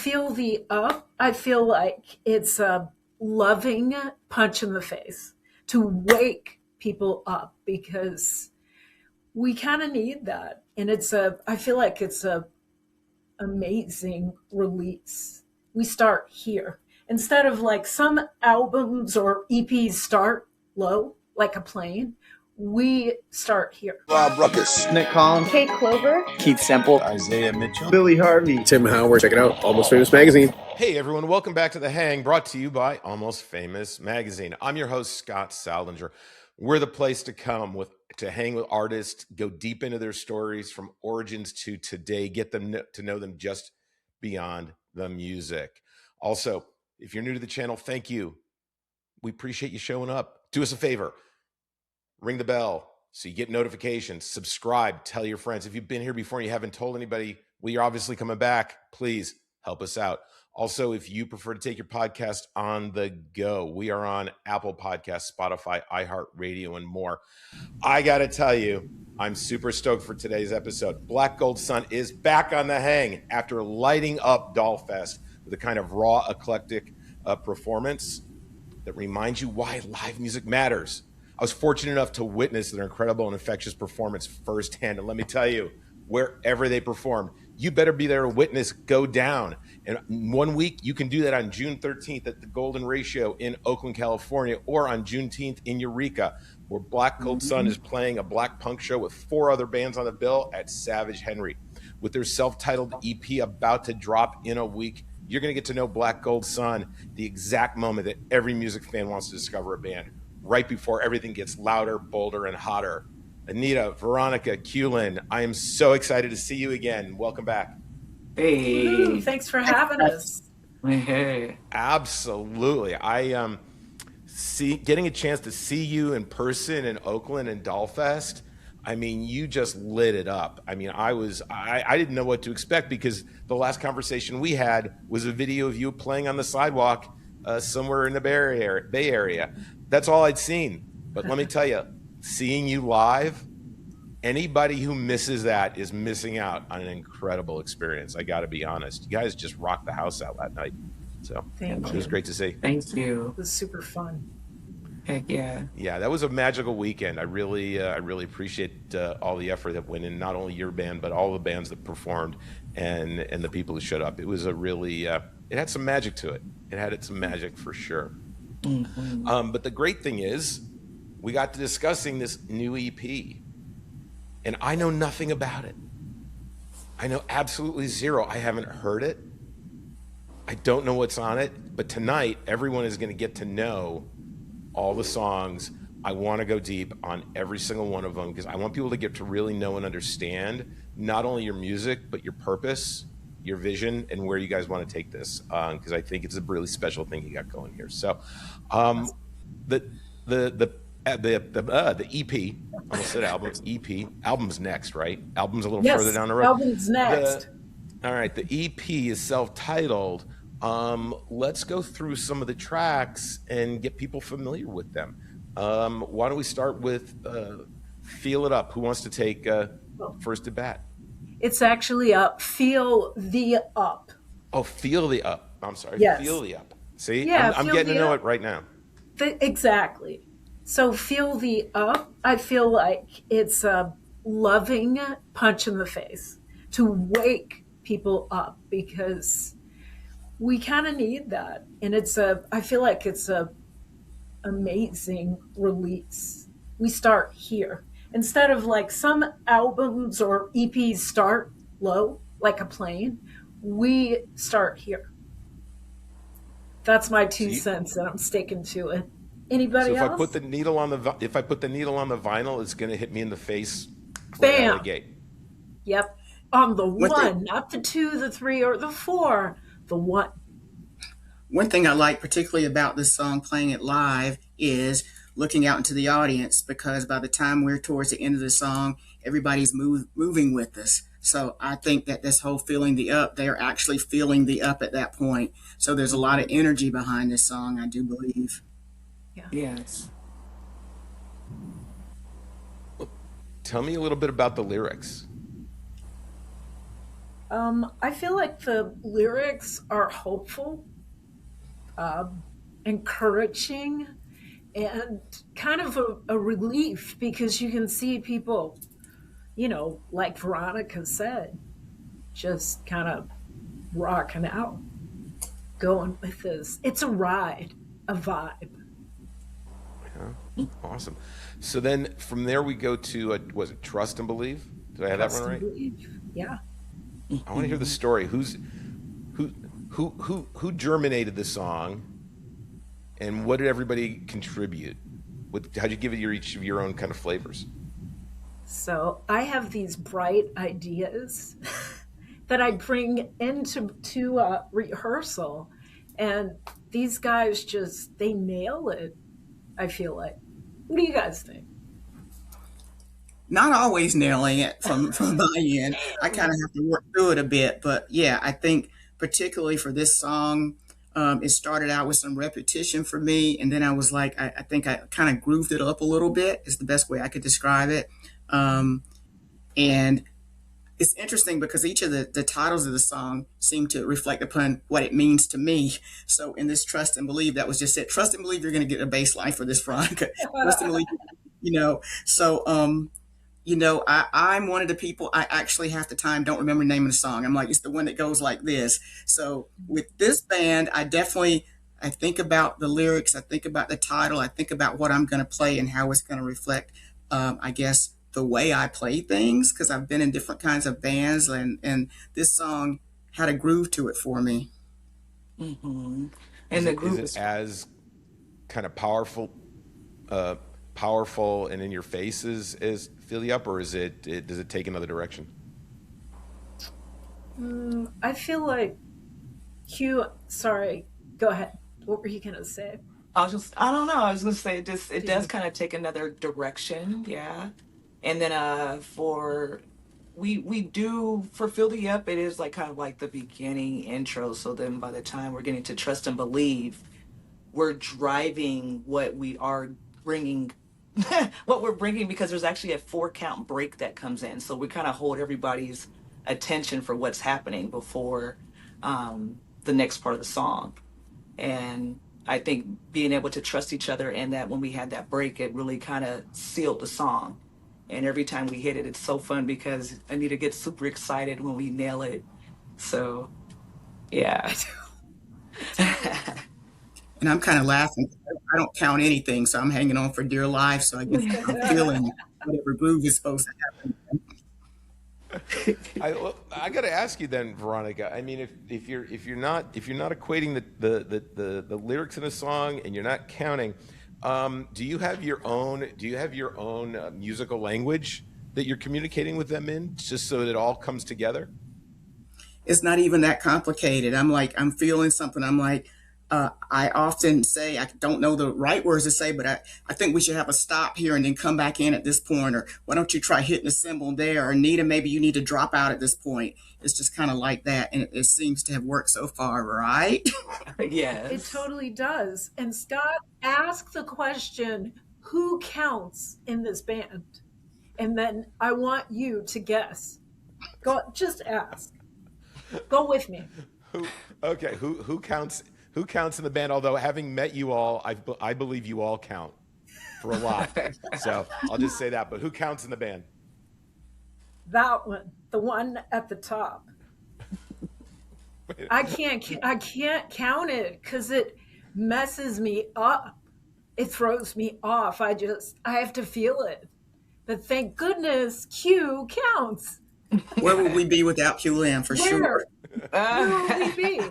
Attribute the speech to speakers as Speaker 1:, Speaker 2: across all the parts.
Speaker 1: feel the up. I feel like it's a loving punch in the face to wake people up because we kind of need that. And I feel like it's a amazing release. We start here. Instead of like some albums or EPs start low, like a plane, we start here.
Speaker 2: Rob Ruckus,
Speaker 3: Nick Collins,
Speaker 4: Kate Clover,
Speaker 3: Keith Semple,
Speaker 2: Isaiah Mitchell,
Speaker 3: Billy Harvey,
Speaker 5: Tim Howard. Check it out, Almost Famous Magazine.
Speaker 6: Hey everyone, welcome back to The Hang, brought to you by Almost Famous Magazine. I'm your host, Scott Saldinger. We're the place to come to hang with artists, go deep into their stories from origins to today, get them to know them just beyond the music. Also, if you're new to the channel, thank you. We appreciate you showing up. Do us a favor, ring the bell so you get notifications, subscribe, tell your friends. If you've been here before and you haven't told anybody, well, you're obviously coming back. Please help us out. Also, if you prefer to take your podcast on the go, we are on Apple Podcasts, Spotify, iHeartRadio, and more. I got to tell you, I'm super stoked for today's episode. Black Gold Sun is back on The Hang after lighting up Dollfest with a kind of raw, eclectic performance that reminds you why live music matters. I was fortunate enough to witness their incredible and infectious performance firsthand. And let me tell you, wherever they performed, you better be there to witness go down. And 1 week, you can do that on June 13th at the Golden Ratio in Oakland, California, or on Juneteenth in Eureka, where Black Gold Sun is playing a black punk show with 4 other bands on the bill at Savage Henry. With their self-titled EP about to drop in a week, you're going to get to know Black Gold Sun, the exact moment that every music fan wants to discover a band, right before everything gets louder, bolder, and hotter. Anita, Veronica, Kulin, I am so excited to see you again. Welcome back.
Speaker 4: Hey.
Speaker 1: Woo-hoo, thanks for having us.
Speaker 4: Hey.
Speaker 6: Absolutely. I getting a chance to see you in person in Oakland and Dollfest. I mean, you just lit it up. I mean, I didn't know what to expect because the last conversation we had was a video of you playing on the sidewalk somewhere in the Bay Area. That's all I'd seen. But let me tell you, seeing you live, anybody who misses that is missing out on an incredible experience. I got to be honest. You guys just rocked the house out that night. So it was great to see.
Speaker 4: Thank you.
Speaker 1: It was super fun.
Speaker 4: Heck yeah.
Speaker 6: Yeah, that was a magical weekend. I really appreciate all the effort that went in, not only your band, but all the bands that performed and the people who showed up. It was a really, it had some magic to it. It had some magic for sure.
Speaker 4: Mm-hmm.
Speaker 6: But the great thing is we got to discussing this new EP. And I know nothing about it. I know absolutely zero. I haven't heard it. I don't know what's on it. But tonight, everyone is going to get to know all the songs. I want to go deep on every single one of them because I want people to get to really know and understand not only your music, but your purpose, your vision, and where you guys want to take this. Because I think it's a really special thing you got going here. So the EP, I almost said album, EP, album's next, right? Album's a little further down the road.
Speaker 1: Album's next.
Speaker 6: All right, the EP is self-titled. Let's go through some of the tracks and get people familiar with them. Why don't we start with Feel It Up? Who wants to take first at bat?
Speaker 1: It's actually Feel the Up.
Speaker 6: Oh, Feel the Up. I'm sorry.
Speaker 1: Yes.
Speaker 6: Feel the Up. See,
Speaker 1: Yeah,
Speaker 6: I'm getting to know it right now.
Speaker 1: Exactly. So Feel the Up, I feel like it's a loving punch in the face to wake people up because we kind of need that. And I feel like it's a amazing release. We start here. Instead of like some albums or EPs start low, like a plane, we start here. That's my 2 cents and I'm sticking to it. Anybody else?
Speaker 6: So if I put the needle on the vinyl, it's going to hit me in the face.
Speaker 1: Bam.
Speaker 6: Out of the gate.
Speaker 1: Yep. On the one, not the 2, the 3, or the 4. The 1.
Speaker 7: One thing I like particularly about this song, playing it live, is looking out into the audience because by the time we're towards the end of the song, everybody's moving with us. So I think that this whole feeling the up, they're actually feeling the up at that point. So there's a lot of energy behind this song, I do believe.
Speaker 1: Yeah.
Speaker 4: Yes.
Speaker 6: Tell me a little bit about the lyrics.
Speaker 1: I feel like the lyrics are hopeful, encouraging, and kind of a relief because you can see people, like Veronica said, just kind of rocking out, going with this. It's a ride, a vibe.
Speaker 6: Yeah. Awesome. So then from there we go to, was it Trust and Believe? Did I have that
Speaker 1: Trust
Speaker 6: one
Speaker 1: and
Speaker 6: right?
Speaker 1: believe. Yeah.
Speaker 6: I want to hear the story. Who germinated the song, and what did everybody contribute? How'd you give it each of your own kind of flavors?
Speaker 1: So I have these bright ideas that I bring into rehearsal, and these guys just they nail it. I feel like. What do you guys think?
Speaker 7: Not always nailing it from my end. I kind of have to work through it a bit, but yeah, I think particularly for this song, it started out with some repetition for me, and then I was like, I think I kind of grooved it up a little bit. Is the best way I could describe it. Um, and it's interesting because each of the titles of the song seem to reflect upon what it means to me. So in this Trust and Believe, that was just it. Trust and believe you're going to get a bass line for this, Veronica. Trust and believe, So I'm one of the people, I actually half the time don't remember the name of the song. I'm like, it's the one that goes like this. So with this band, I think about the lyrics, I think about the title, I think about what I'm going to play and how it's going to reflect, I guess, the way I play things, because I've been in different kinds of bands, and this song had a groove to it for me.
Speaker 4: Mm-hmm.
Speaker 6: Is
Speaker 4: And the
Speaker 6: it is
Speaker 4: group
Speaker 6: it
Speaker 4: is,
Speaker 6: as kind of uh, powerful and in your face as Feel You Up, or does it take another direction?
Speaker 1: I feel like Hugh. Sorry, go ahead. What were you gonna say?
Speaker 4: I don't know. I was gonna say it
Speaker 1: Did
Speaker 4: does
Speaker 1: you?
Speaker 4: kind of take another direction, yeah. And then for we do for Fill the Up, it is like kind of like the beginning intro. So then by the time we're getting to Trust and Believe, we're driving what we are bringing, what we're bringing, because there's actually a 4 count break that comes in. So we kind of hold everybody's attention for what's happening before the next part of the song. And I think being able to trust each other, and that when we had that break, it really kind of sealed the song. And every time we hit it, it's so fun because Anita gets super excited when we nail it. So,
Speaker 1: I
Speaker 4: yeah.
Speaker 1: do. I do.
Speaker 7: And I'm kind of laughing. I don't count anything, so I'm hanging on for dear life. So I guess I'm feeling whatever groove is supposed to happen.
Speaker 6: I got to ask you then, Veronica. I mean, if you're not equating the lyrics in a song and you're not counting, do you have your own musical language that you're communicating with them in, just so that it all comes together?
Speaker 7: It's not even that complicated. I'm like, I'm feeling something. I'm like, I often say, I don't know the right words to say, but I think we should have a stop here and then come back in at this point. Or why don't you try hitting the symbol there? Or Nita, maybe you need to drop out at this point. It's just kind of like that. And it seems to have worked so far, right?
Speaker 1: It
Speaker 4: Yes.
Speaker 1: totally does. And Scott, ask the question: Who counts in this band? And then I want you to guess. Go, just ask. Go with me.
Speaker 6: Who Okay, who counts in the band? Although having met you all, I believe you all count for a lot. So I'll just say that. But who counts in the band?
Speaker 1: That one, the one at the top. I can't count it because it messes me up. It throws me off. I have to feel it. But thank goodness Q counts.
Speaker 7: Where would we be without QLM for sure?
Speaker 1: Where? Where would we be?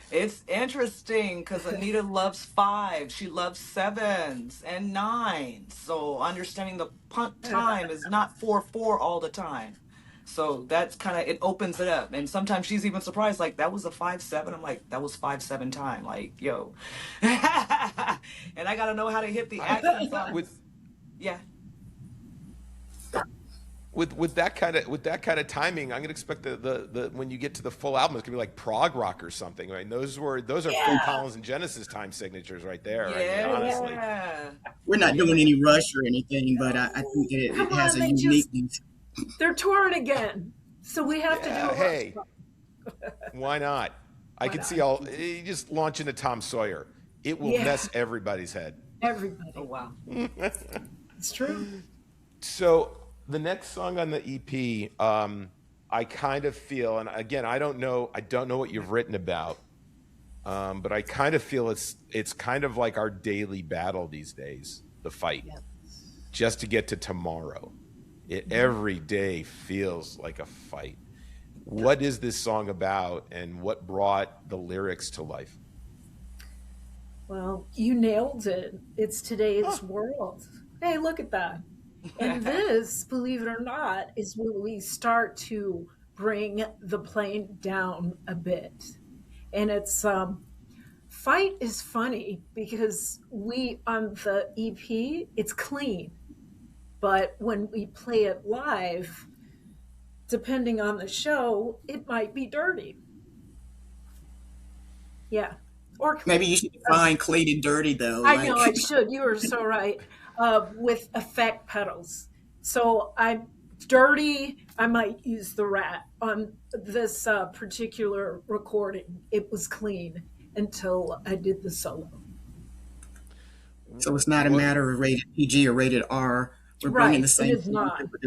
Speaker 4: It's interesting because Anita loves five. She loves sevens and nines. So understanding the punt time is not 4-4 all the time. So that's kind of, it opens it up. And sometimes she's even surprised, like, that was a 5-7. I'm like, that was 5-7 time. Like, yo. And I got to know how to hit the
Speaker 6: I
Speaker 4: accents on.
Speaker 6: with
Speaker 4: Yeah.
Speaker 6: with that kind of timing, I'm gonna expect the when you get to the full album, it's gonna be like prog rock or something. Right? Those are Phil
Speaker 1: Yeah.
Speaker 6: Collins and Genesis time signatures right there. I mean, honestly.
Speaker 4: Yeah.
Speaker 7: We're not doing
Speaker 6: You,
Speaker 7: any rush or anything, but I think it
Speaker 1: Come
Speaker 7: has
Speaker 1: on,
Speaker 7: a uniqueness.
Speaker 1: they're touring again. So we have to do
Speaker 6: Yeah,
Speaker 1: a love
Speaker 6: hey,
Speaker 1: song.
Speaker 6: why not? I
Speaker 1: Why
Speaker 6: could
Speaker 1: not?
Speaker 6: see all you just launch into Tom Sawyer. It will
Speaker 1: Yeah,
Speaker 6: mess everybody's head.
Speaker 4: Oh
Speaker 1: everybody.
Speaker 4: wow.
Speaker 1: It's true.
Speaker 6: So the next song on the EP, I kind of feel, and again, I don't know what you've written about, but I kind of feel it's kind of like our daily battle these days, the fight,
Speaker 1: Yeah.
Speaker 6: just to get to tomorrow. It
Speaker 1: Mhm.
Speaker 6: every day feels like a fight. What is this song about, and what brought the lyrics to life?
Speaker 1: Well, you nailed it. It's
Speaker 6: Huh.
Speaker 1: today's world. Hey, look at that. And this, believe it or not, is when we start to bring the plane down a bit. And it's fight is funny because we on the EP, it's clean. But when we play it live, depending on the show, it might be dirty. Yeah. Or
Speaker 7: Maybe you
Speaker 1: clean.
Speaker 7: should define clean and dirty though.
Speaker 1: I know
Speaker 7: Like,
Speaker 1: I should. You are so right. With effect pedals. So I'm dirty. I might use the rat on this particular recording. It was clean until I did the solo.
Speaker 7: so it's not a
Speaker 6: What
Speaker 7: matter of rated PG or rated R. We're bringing the
Speaker 1: Right. It
Speaker 7: same
Speaker 1: is
Speaker 7: thing,
Speaker 1: not.
Speaker 7: but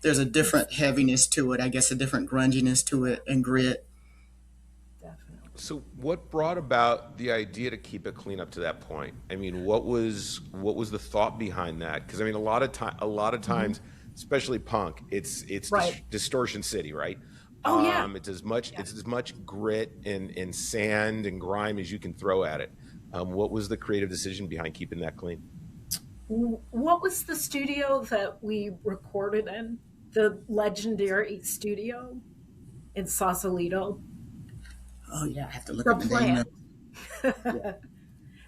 Speaker 7: there's a
Speaker 1: It's
Speaker 7: different heaviness to it. I guess a different grunginess to
Speaker 1: yeah,
Speaker 7: it and grit.
Speaker 1: definitely.
Speaker 6: what brought about the idea to keep it clean up to that point? I mean, what was the thought behind that? Because I mean, a lot of
Speaker 1: Mhm.
Speaker 6: times, especially punk, it's
Speaker 1: Right.
Speaker 6: distortion city, right?
Speaker 1: Oh yeah. Yeah.
Speaker 6: It's as much grit and sand and grime as you can throw at it. What was the creative decision behind keeping that clean?
Speaker 1: What was the studio that we recorded in? The legendary studio in Sausalito.
Speaker 7: Oh yeah, I have to look
Speaker 1: The
Speaker 7: up the name of.
Speaker 1: plant.
Speaker 7: Yeah.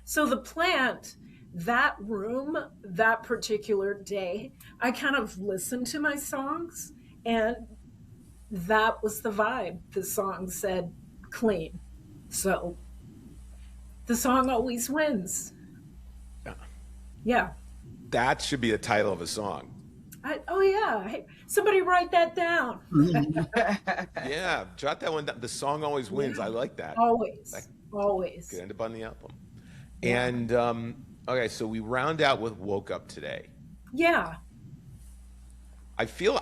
Speaker 1: So the plant, that room, that particular day, I kind of listened to my songs and that was the vibe. The song said clean. So the song always wins.
Speaker 6: Yeah.
Speaker 1: Yeah.
Speaker 6: That should be the title of a song.
Speaker 1: Oh, yeah. Hey, somebody write that down.
Speaker 7: Mhm.
Speaker 6: Yeah, jot that one down. The song always
Speaker 1: Yeah.
Speaker 6: wins. I like that. That
Speaker 1: Always.
Speaker 6: could
Speaker 1: Always.
Speaker 6: end up on the album.
Speaker 1: Yeah.
Speaker 6: And okay, so we round out with "Woke Up Today."
Speaker 1: Yeah.
Speaker 6: I feel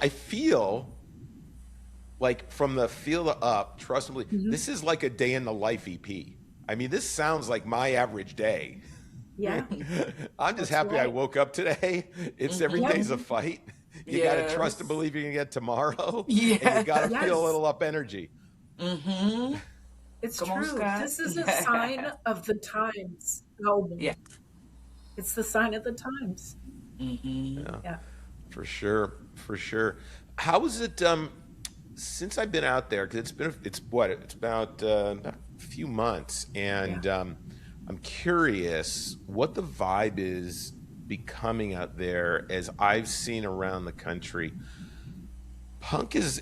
Speaker 6: like from the feel to up, trust and believe.
Speaker 1: Mhm.
Speaker 6: This is like a day in the life EP. I mean, this sounds like my average day.
Speaker 1: Yeah.
Speaker 6: I'm just
Speaker 1: That's
Speaker 6: happy I
Speaker 1: right.
Speaker 6: woke up today. It's every
Speaker 1: Yep.
Speaker 6: day's a fight. You got to trust and
Speaker 4: Yes.
Speaker 6: believe you can get tomorrow, and you got to
Speaker 4: Yes.
Speaker 6: feel a
Speaker 1: Yes.
Speaker 6: little up energy.
Speaker 4: Mm-hmm.
Speaker 1: It's
Speaker 4: Come on,
Speaker 1: true.
Speaker 4: Scott.
Speaker 1: This is a sign of the times album.
Speaker 4: Yeah.
Speaker 1: It's the sign of the times.
Speaker 4: Mm-hmm.
Speaker 6: Yeah,
Speaker 1: Yeah.
Speaker 6: for sure, for sure. How is it? Since I've been out there, because it's about a few months,
Speaker 1: Yeah.
Speaker 6: and I'm curious what the vibe is becoming out there as I've seen around the country. Punk is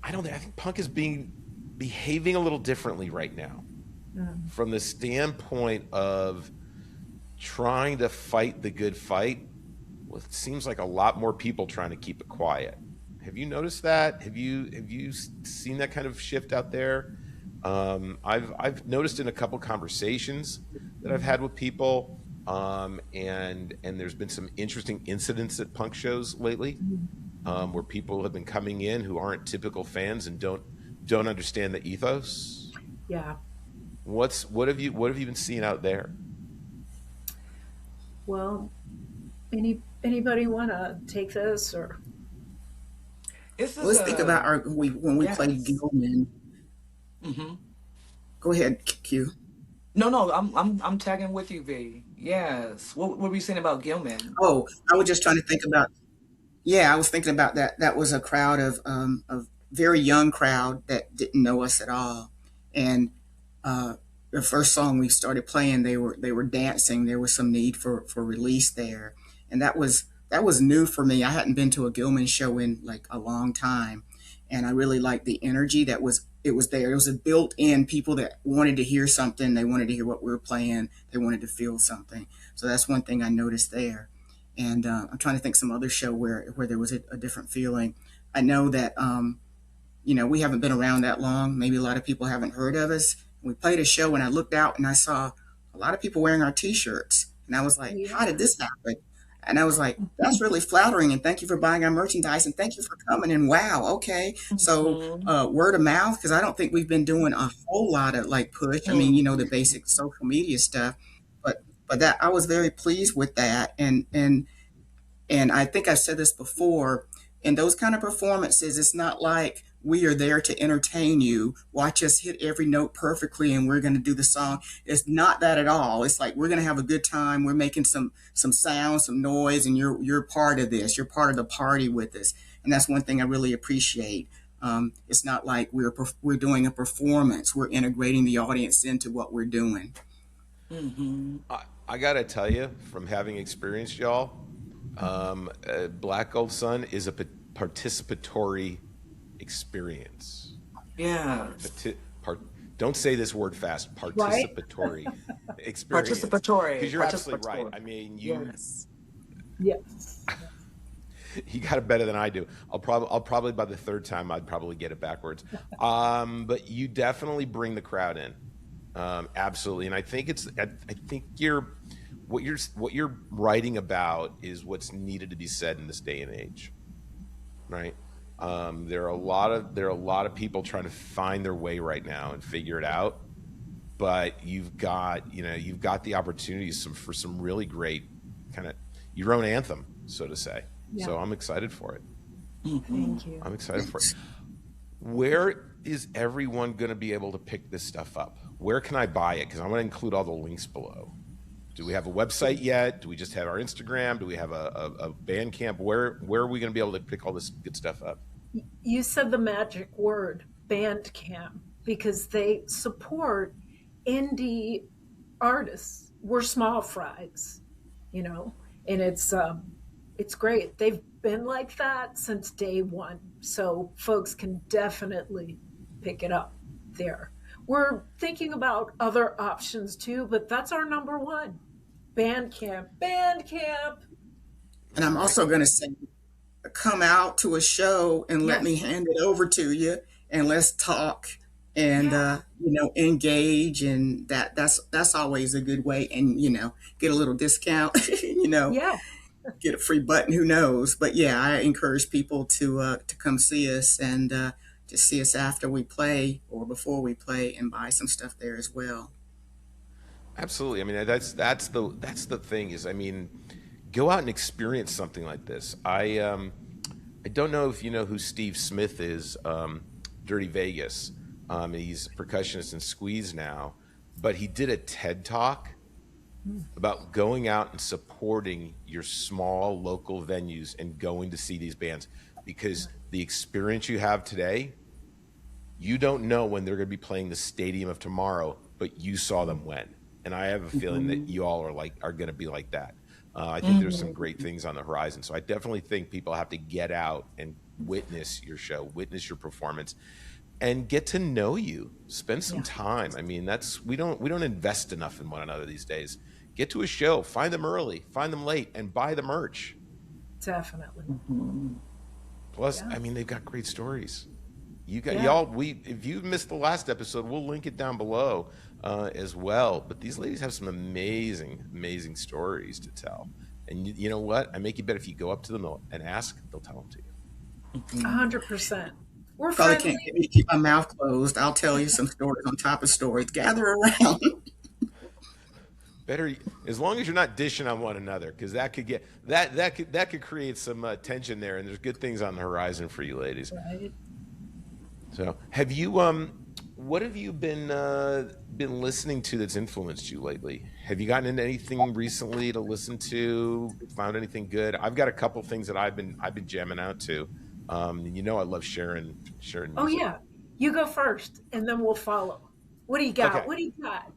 Speaker 6: I don't think I think punk is behaving a little differently right now
Speaker 1: Mm.
Speaker 6: from the standpoint of trying to fight the good fight. Well, it seems like a lot more people trying to keep it quiet. Have you noticed that? Have you seen that kind of shift out there? I've noticed in a couple conversations that I've
Speaker 1: Mhm.
Speaker 6: had with people, and there's been some interesting incidents at punk shows lately,
Speaker 1: Mhm.
Speaker 6: where people have been coming in who aren't typical fans and don't understand the ethos.
Speaker 1: Yeah.
Speaker 6: What have you been seeing out there?
Speaker 1: Well, anybody want to take this or
Speaker 4: This
Speaker 7: Well,
Speaker 4: is
Speaker 7: let's think about
Speaker 4: a
Speaker 7: our when we played
Speaker 4: yes.
Speaker 7: Gilman.
Speaker 4: Mm-hmm.
Speaker 7: Go ahead, Q.
Speaker 4: No, no, I'm tagging with you, V. Yes. What were we saying about Gilman?
Speaker 7: Oh, I was just trying to think about. Yeah, I was thinking about that. That was a crowd of very young crowd that didn't know us at all, and uh, the first song we started playing, they were dancing. There was some need for release there, and that was new for me. I hadn't been to a Gilman show in like a long time, and I really liked the energy that was it was there. It was a built-in people that wanted to hear something. They wanted to hear what we were playing. They wanted to feel something. So that's one thing I noticed there. And I'm trying to think some other show where there was a different feeling. I know that we haven't been around that long. Maybe a lot of people haven't heard of us. We played a show and I looked out and I saw a lot of people wearing our t-shirts. And I was like, how
Speaker 1: Yeah.
Speaker 7: did this happen? And I was like, that's really flattering. And thank you for buying our merchandise. And thank you for coming. And wow, okay. So
Speaker 4: Mm-hmm.
Speaker 7: word of mouth, because I don't think we've been doing a whole lot of like push. I mean, the basic social media stuff. But that I was very pleased with that. And I think I've said this before, in those kind of performances, it's not like we are there to entertain you, watch us hit every note perfectly and we're going to do the song. It's not that at all. It's like we're going to have a good time. We're making some sound, some noise, and you're part of this. You're part of the party with us. And that's one thing I really appreciate. It's not like we're doing a performance. We're integrating the audience into what we're doing.
Speaker 4: Mm-hmm.
Speaker 6: I gotta tell you, from having experienced y'all, Black Gold Sun is a participatory experience.
Speaker 4: Yeah.
Speaker 6: Part, don't say this word fast.
Speaker 1: Right?
Speaker 6: Participatory experience.
Speaker 4: Participatory.
Speaker 6: Because you're absolutely right.
Speaker 4: Participatory.
Speaker 6: I mean,
Speaker 4: Yes.
Speaker 1: Yes.
Speaker 6: you got it better than I do. I'll probably by the third time I'd probably get it backwards. But you definitely bring the crowd in. Absolutely. And I think what you're writing about is what's needed to be said in this day and age. Right? There are a lot of people trying to find their way right now and figure it out. But you've got the opportunities for some really great kind of your own anthem, so to say.
Speaker 1: Yeah.
Speaker 6: So I'm excited for it.
Speaker 1: Thank you.
Speaker 6: I'm excited for it. Where is everyone going to be able to pick this stuff up? Where can I buy it? Because I want to include all the links below. Do we have a website yet? Do we just have our Instagram? Do we have a Bandcamp? Where are we going to be able to pick all this good stuff up?
Speaker 1: You said the magic word, Bandcamp, because they support indie artists. We're small fries, and it's great. They've been like that since day one, so folks can definitely pick it up there. We're thinking about other options too, but that's our number one. Bandcamp.
Speaker 7: And I'm also going to say, come out to a show and let me
Speaker 1: Yes.
Speaker 7: hand it over to you and let's talk and
Speaker 1: Yeah.
Speaker 7: engage, and that's always a good way, and get a little discount,
Speaker 1: Yeah.
Speaker 7: get a free button, who knows. But yeah, I encourage people to come see us and to see us after we play or before we play and buy some stuff there as well.
Speaker 6: Absolutely. I mean, that's the thing is, I mean, go out and experience something like this. I don't know if you know who Steve Smith is, Dirty Vegas. He's a percussionist in Squeeze now, but he did a TED Talk about going out and supporting your small local venues and going to see these bands, because the experience you have today, you don't know when they're going to be playing the stadium of tomorrow, but you saw them when. And I have a feeling that you all are going to be like that. I think there's some great things on the horizon. So I definitely think people have to get out and witness your show, witness your performance, and get to know you. Spend some time. I mean, we don't invest enough in one another these days. Get to a show, find them early, find them late, and buy the merch.
Speaker 1: Definitely.
Speaker 6: Plus, I mean, they've got great stories. You got
Speaker 1: Yeah.
Speaker 6: y'all. If you missed the last episode, we'll link it down below as well. But these ladies have some amazing stories to tell. And you know what? I make you bet if you go up to them and ask, they'll tell them to you.
Speaker 1: 100%. We're
Speaker 7: Probably
Speaker 1: friendly.
Speaker 7: can't get me to keep my mouth closed. I'll tell you some stories on top of stories. Gather around.
Speaker 6: Better, as long as you're not dishing on one another, because that could get that could create some tension there. And there's good things on the horizon for you ladies.
Speaker 1: Right.
Speaker 6: So, have you what have you been listening to that's influenced you lately? Have you gotten into anything recently to listen to? Found anything good? I've got a couple things that I've been jamming out to. I love sharing music.
Speaker 1: Oh, yeah. You go first, and then we'll follow. What do you got?
Speaker 6: Okay.
Speaker 1: What do you got?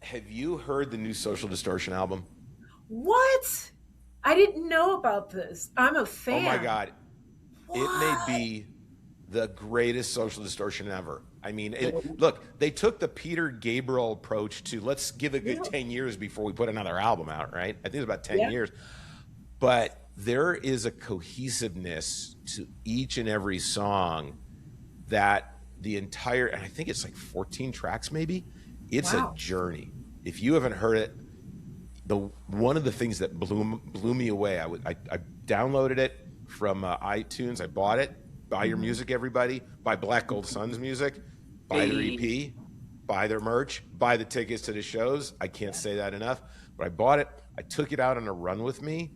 Speaker 6: Have you heard the new Social Distortion album?
Speaker 1: What? I didn't know about this. I'm a fan.
Speaker 6: Oh my God.
Speaker 1: What?
Speaker 6: It may be the greatest Social Distortion ever. I mean, look, they took the Peter Gabriel approach to let's give a good 10 years before we put another album out, right? I think it's about 10 years. But there is a cohesiveness to each and every song that the entire, and I think it's like 14 tracks maybe. It's a
Speaker 1: Wow.
Speaker 6: journey. If you haven't heard it, one of the things that blew me away, I downloaded it from iTunes. I bought it. Buy your music, everybody. Buy Black Gold Sun's music. Buy their EP. Buy their merch. Buy the tickets to the shows. I can't say that enough. But I bought it. I took it out on a run with me,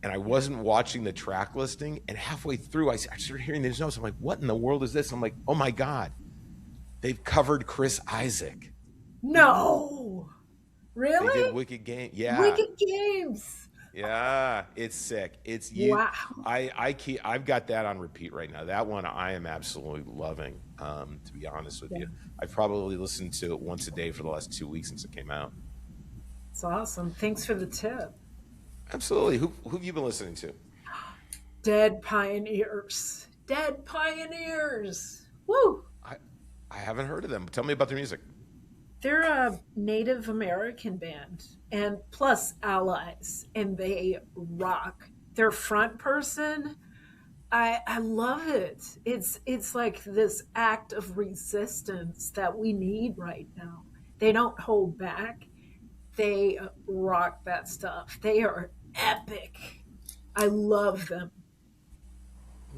Speaker 6: and I wasn't watching the track listing. And halfway through, I started hearing these notes. I'm like, what in the world is this? I'm like, oh my God, they've covered Chris Isaak.
Speaker 1: No. Really?
Speaker 6: They did Wicked Game. Yeah.
Speaker 1: Wicked Games.
Speaker 6: Yeah, it's sick. It's you.
Speaker 1: Wow.
Speaker 6: I've got that on repeat right now. That one I am absolutely loving. To be honest with you, I've probably listened to it once a day for the last 2 weeks since it came out.
Speaker 1: It's awesome. Thanks for the tip.
Speaker 6: Absolutely. Who have you been listening to?
Speaker 1: Dead Pioneers. Dead Pioneers. Woo!
Speaker 6: I haven't heard of them. Tell me about their music.
Speaker 1: They're a Native American band and plus allies, and they rock. Their front person, I love it. It's like this act of resistance that we need right now. They don't hold back. They rock that stuff. They are epic. I love them.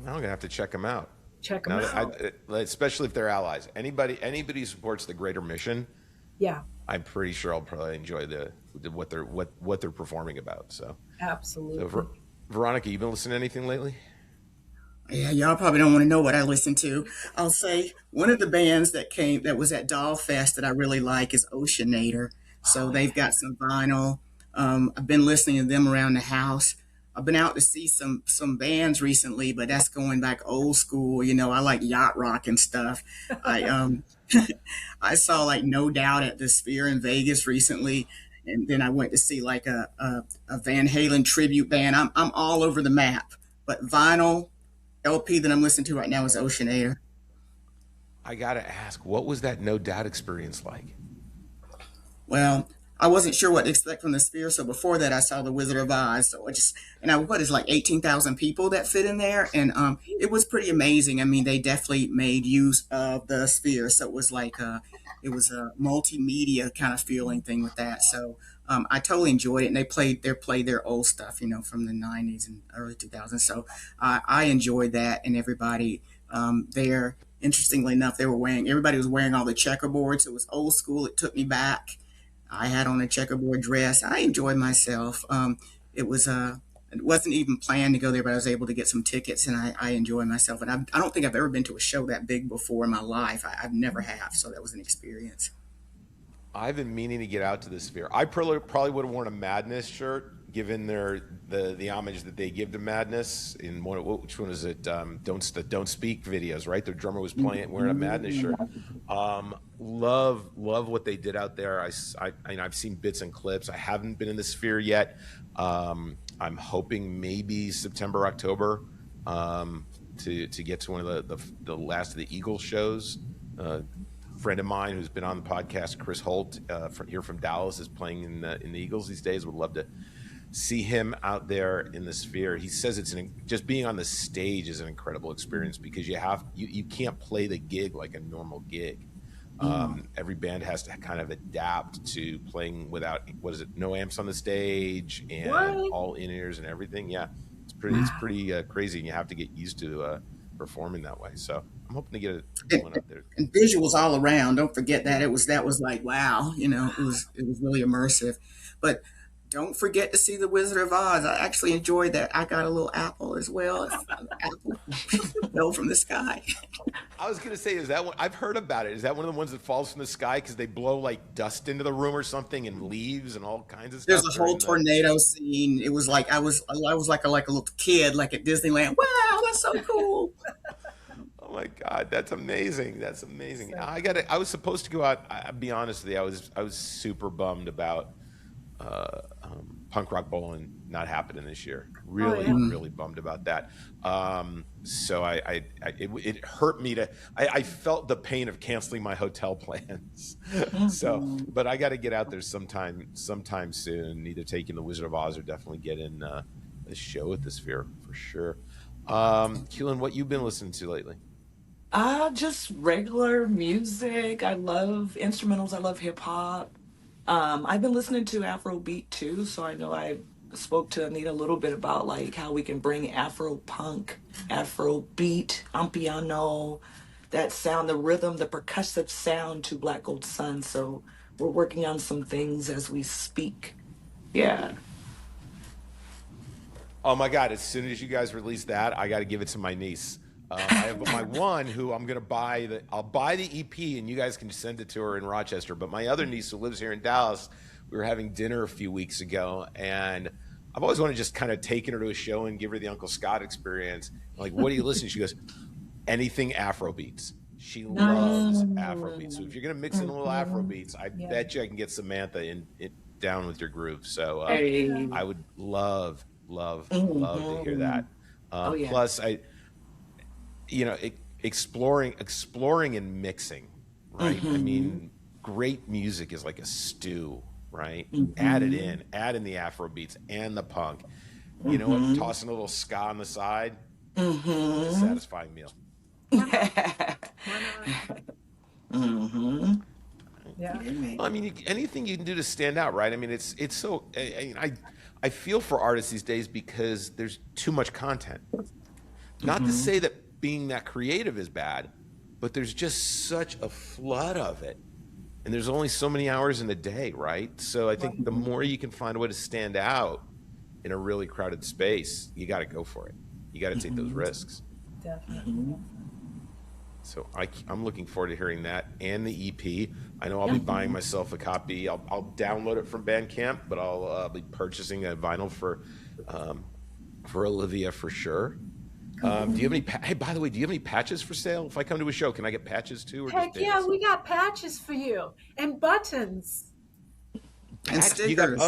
Speaker 6: I'm gonna have to check them out.
Speaker 1: Check them out.
Speaker 6: Especially if they're allies. Anybody who supports the greater mission.
Speaker 1: Yeah,
Speaker 6: I'm pretty sure I'll probably enjoy what they're performing about. So
Speaker 1: absolutely.
Speaker 6: So Veronica, you been listening to anything lately?
Speaker 7: Yeah, y'all probably don't want to know what I listen to. I'll say one of the bands that was at Dollfest that I really like is Oceanator. So they've got some vinyl. I've been listening to them around the house. I've been out to see some bands recently, but that's going back old school. You know, I like yacht rock and stuff. I I saw like No Doubt at the Sphere in Vegas recently, and then I went to see like a Van Halen tribute band. I'm all over the map, but vinyl LP that I'm listening to right now is Oceanator.
Speaker 6: I gotta ask, what was that No Doubt experience like?
Speaker 7: Well, I wasn't sure what to expect from the Sphere, so before that, I saw the Wizard of Oz. So what is like 18,000 people that fit in there, and it was pretty amazing. I mean, they definitely made use of the Sphere, so it was like it was a multimedia kind of feeling thing with that. So I totally enjoyed it, and they played their old stuff, you know, from the '90s and early 2000s. So I enjoyed that, and everybody there. Interestingly enough, everybody was wearing all the checkerboards. It was old school. It took me back. I had on a checkerboard dress. I enjoyed myself. It wasn't even planned to go there, but I was able to get some tickets, and I enjoyed myself. And I don't think I've ever been to a show that big before in my life. I've never have, so that was an experience.
Speaker 6: I've been meaning to get out to the Sphere. I probably would have worn a Madness shirt, given the homage that they give to Madness in which one is it? Don't Speak videos, right? Their drummer was wearing a Madness shirt. Love what they did out there. I've seen bits and clips. I haven't been in the Sphere yet. I'm hoping maybe September, October, to get to one of the last of the Eagles shows. Friend of mine who's been on the podcast, Chris Holt, here from Dallas, is playing in the Eagles these days. Would love to see him out there in the Sphere. He says just being on the stage is an incredible experience because you can't play the gig like a normal gig. Every band has to kind of adapt to playing without no amps on the stage and all in-ears and everything. Yeah, it's pretty crazy, and you have to get used to performing that way. So I'm hoping to get one up there.
Speaker 7: And visuals all around. Don't forget that that was like wow. You know, it was really immersive. But don't forget to see the Wizard of Oz. I actually enjoyed that. I got a little apple as well. Apple fell from the sky.
Speaker 6: I was gonna say, is that one? I've heard about it. Is that one of the ones that falls from the sky because they blow like dust into the room or something and leaves and all kinds of stuff?
Speaker 7: There's a whole tornado scene. It was like I was like a little kid, like at Disneyland. Wow, that's so cool.
Speaker 6: Oh my God, that's amazing. That's amazing. I was supposed to go out. I'll be honest with you. I was super bummed about Punk Rock Bowling not happening this year. Really bummed about that. So it hurt me I felt the pain of canceling my hotel plans. But I got to get out there sometime soon, either taking the Wizard of Oz or definitely getting a show at the Sphere for sure. Keelan, what you been listening to lately?
Speaker 4: Just regular music. I love instrumentals. I love hip hop. I've been listening to Afrobeat too, so I know I spoke to Anita a little bit about like how we can bring Afropunk, Afrobeat, Ampiano, that sound, the rhythm, the percussive sound to Black Gold Sun. So we're working on some things as we speak. Yeah.
Speaker 6: Oh my God! As soon as you guys release that, I got to give it to my niece. I have my one who I'm gonna buy the. I'll buy the EP, and you guys can send it to her in Rochester. But my other niece who lives here in Dallas, we were having dinner a few weeks ago, and I've always wanted to just kind of taken her to a show and give her the Uncle Scott experience. Like, what do you listen to? She goes, anything Afrobeats. She loves Afrobeats. So if you're gonna mix in a little Afrobeats, I bet you I can get Samantha in down with your groove. So
Speaker 4: Hey.
Speaker 6: I would love to hear that.
Speaker 4: Oh yeah.
Speaker 6: Plus, exploring and mixing, right? I mean, great music is like a stew, right? Add in the Afro beats and the punk. You know what? Tossing a little ska on the side, it's a satisfying meal.
Speaker 1: Yeah.
Speaker 6: I mean, anything you can do to stand out, right? I mean, it's so. I feel for artists these days because there's too much content. Not to say that being that creative is bad, but there's just such a flood of it, and there's only so many hours in a day, right? So I think the more you can find a way to stand out in a really crowded space, you got to go for it. You got to take those risks.
Speaker 1: Definitely.
Speaker 6: So I'm looking forward to hearing that and the EP. I know I'll be buying myself a copy. I'll download it from Bandcamp, but I'll be purchasing a vinyl for Olivia for sure. Do you have any? Hey, by the way, do you have any patches for sale? If I come to a show, can I get patches too? Or
Speaker 1: Heck
Speaker 6: just
Speaker 1: yeah, we got patches for you and buttons.
Speaker 7: And stickers.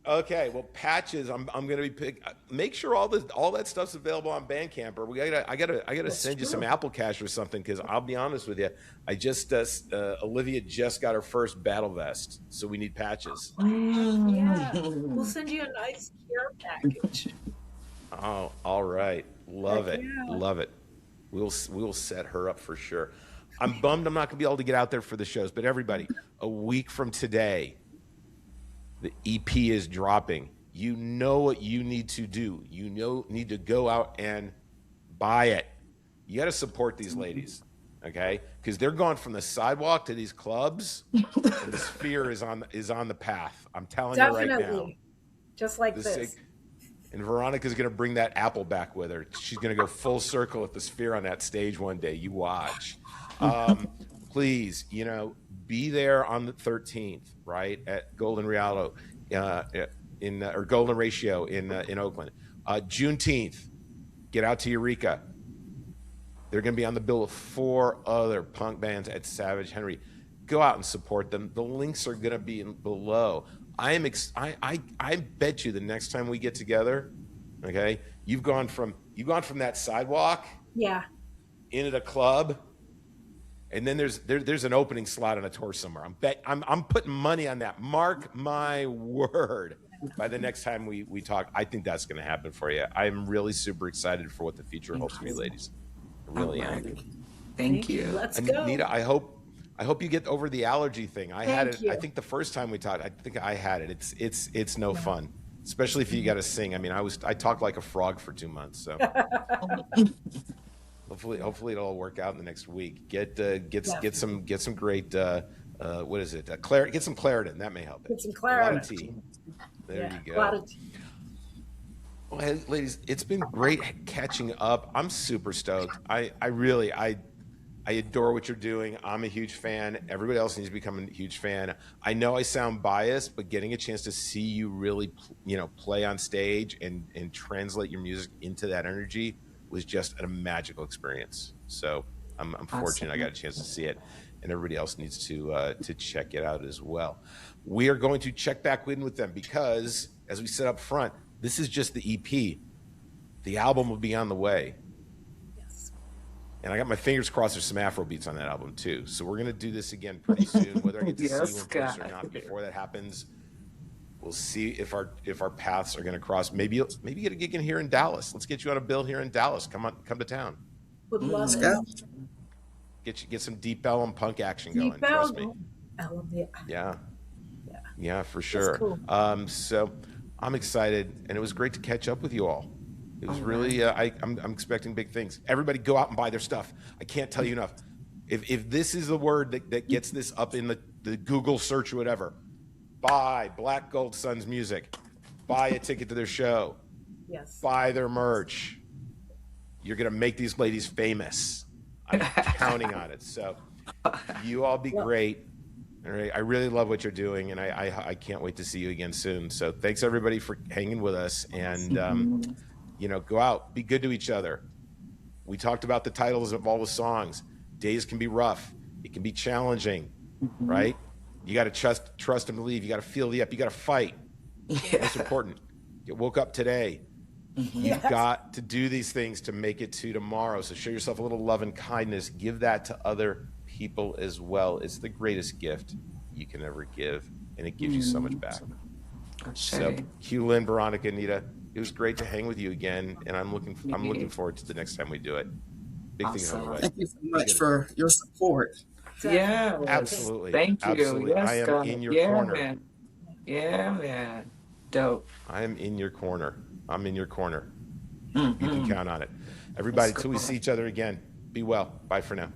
Speaker 6: Okay, well, patches. I'm gonna be make sure all that stuff's available on Bandcamp, or I gotta send you some Apple Cash or something. Because I'll be honest with you, I just Olivia just got her first battle vest, so we need patches.
Speaker 1: Yeah, we'll send you a nice care package.
Speaker 6: Oh, all right, love it,
Speaker 1: Yeah.
Speaker 6: love it. We will set her up for sure. I'm bummed I'm not gonna be able to get out there for the shows, but everybody, a week from today, the EP is dropping. You know what you need to do. You need to go out and buy it. You got to support these ladies, okay? Because they're going from the sidewalk to these clubs, and the sphere is on the path. I'm telling you right now.
Speaker 1: Just like this.
Speaker 6: And Veronica's going to bring that apple back with her. She's going to go full circle at the sphere on that stage one day. You watch. Please, be there on the 13th, right, at Golden Rialto, or Golden Ratio in Oakland. Juneteenth, get out to Eureka. They're going to be on the bill with 4 other punk bands at Savage Henry. Go out and support them. The links are going to be below. I bet you the next time we get together, okay, you've gone from that sidewalk, into the club. And then there's an opening slot on a tour somewhere. I'm putting money on that. Mark my word. By the next time we talk, I think that's going to happen for you. I'm really super excited for what the future holds for you, ladies. I really am.
Speaker 4: Thank you.
Speaker 1: Let's go.
Speaker 6: Anita, I hope you get over the allergy thing. I had it. I think the first time we talked, I think I had it. It's no fun, especially if you got to sing. I mean, I talked like a frog for 2 months. So. Hopefully it'll all work out in the next week. Get some great what is it? Get some Claritin. That may help it.
Speaker 1: Get some Claritin.
Speaker 6: Tea. There you go.
Speaker 1: A lot of tea.
Speaker 6: Well, hey, ladies, it's been great catching up. I'm super stoked. I really adore what you're doing. I'm a huge fan. Everybody else needs to become a huge fan. I know I sound biased, but getting a chance to see you really, play on stage and translate your music into that energy was just a magical experience. So I'm fortunate I got a chance to see it, and everybody else needs to check it out as well. We are going to check back in with them because, as we said up front, this is just the EP. The album will be on the way.
Speaker 1: Yes.
Speaker 6: And I got my fingers crossed there's some Afro beats on that album too. So we're going to do this again pretty soon, whether I get to see you in person or not. Before that happens, we'll see if our paths are going to cross. Maybe get a gig in here in Dallas. Let's get you on a bill here in Dallas. Come to town.
Speaker 1: Would love
Speaker 7: Let's
Speaker 1: it.
Speaker 7: go.
Speaker 6: Get some deep Ellum punk action going.
Speaker 1: Deep
Speaker 6: Trust me.
Speaker 1: Ellum,
Speaker 6: Yeah.
Speaker 1: yeah.
Speaker 6: Yeah, for sure.
Speaker 1: Cool.
Speaker 6: So I'm excited, and it was great to catch up with you all. It was really, I'm expecting big things. Everybody go out and buy their stuff. I can't tell you enough. If this is the word that gets this up in the Google search or whatever, buy Black Gold Sons music, buy a ticket to their show,
Speaker 1: Yes.
Speaker 6: buy their merch. You're going to make these ladies famous. I'm counting on it. So you all be great. All right. I really love what you're doing, and I can't wait to see you again soon. So thanks everybody for hanging with us, and go out, be good to each other. We talked about the titles of all the songs. Days can be rough. It can be challenging, right? You got to trust and believe. You got to feel the up. You got to fight. That's important. You woke up today. You've got to do these things to make it to tomorrow. So show yourself a little love and kindness. Give that to other people as well. It's the greatest gift you can ever give, and it gives you so much back. So, Hugh, Lynn, Veronica, Anita, it was great to hang with you again, and I'm looking forward to the next time we do it. Big things on the way.
Speaker 7: Thank you so much for your support.
Speaker 4: Yeah,
Speaker 6: absolutely.
Speaker 4: Thank you.
Speaker 6: Absolutely.
Speaker 4: Yes,
Speaker 6: I am
Speaker 4: God.
Speaker 6: in your corner.
Speaker 4: Man. Yeah, man. Dope.
Speaker 6: I am in your corner. I'm in your corner. You can count on it. Everybody, till we see each other again, be well. Bye for now.